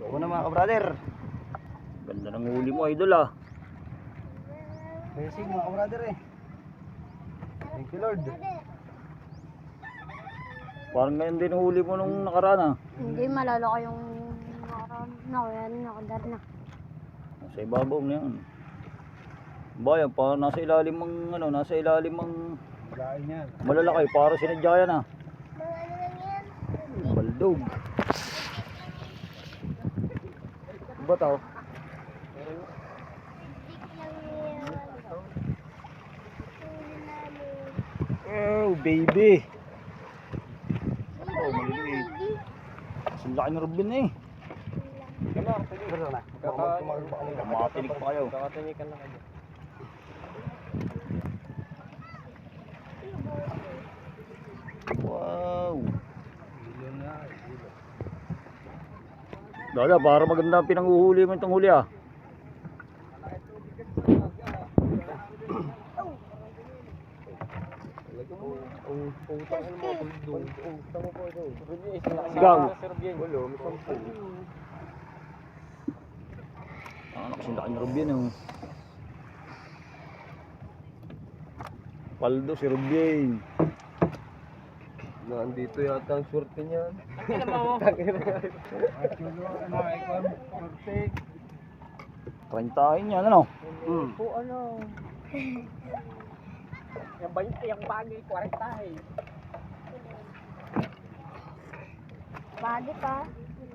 Ako na mga ka-brother. Ganda ng huli mo, idol ah. Blessing mga ka-brother eh. Thank you Lord. Parang ngayon din huli mo nung nakaraan ah. Hindi malalaki yung nakadar na. Sa ibabaw na yan. Bayan pa nasa ilalim ng ano, nasa ilalim ng Walain yan. malalaki para sinadya yan ah. Baldog. Bataw. Oh baby. Oh maliliit. Ang laki ng Robin eh. Makatinig pa kayo. Kakatinikan lang kayo. Wow. Yun na. Dada, para maganda ang pinanguhuli mo itong huli ah. Sigaw. Ah, nakasindakan ni Rubien yung Paldo si Rubien. Nandito yata ang swerte niyan. Prantahin yan ano? Po ano? Yung bagay, 40 eh. Bagay pa.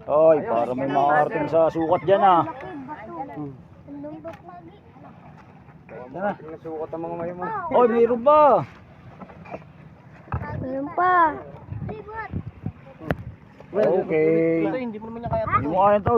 Ay, para may makakarating sa sukat dyan ah. Lumbok lagi. Yan na. Nasukat ang mga mayo mo. Oy, mayroon ba? Meron pa. Okay. Hindi mo naman niya kaya. Hindi mo kaya to.